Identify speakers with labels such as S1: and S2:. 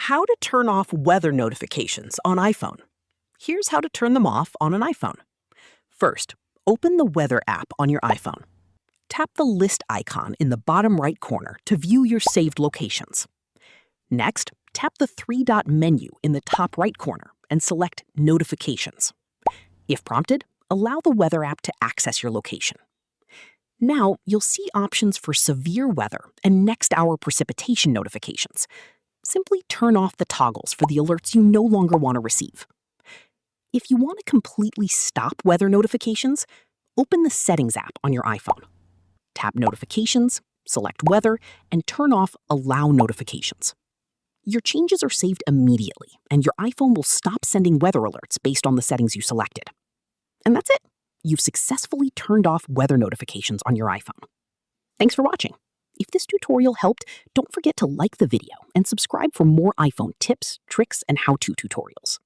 S1: How to turn off weather notifications on iPhone. Here's how to turn them off on an iPhone. First, open the weather app on your iPhone. Tap the list icon in the bottom right corner to view your saved locations. Next, tap the three-dot menu in the top right corner and select Notifications. If prompted, allow the weather app to access your location. Now, you'll see options for severe weather and next-hour precipitation notifications. Simply turn off the toggles for the alerts you no longer want to receive. If you want to completely stop weather notifications, open the Settings app on your iPhone. Tap Notifications, select Weather, and turn off Allow Notifications. Your changes are saved immediately, and your iPhone will stop sending weather alerts based on the settings you selected. And that's it. You've successfully turned off weather notifications on your iPhone. Thanks for watching. If this tutorial helped, don't forget to like the video and subscribe for more iPhone tips, tricks, and how-to tutorials.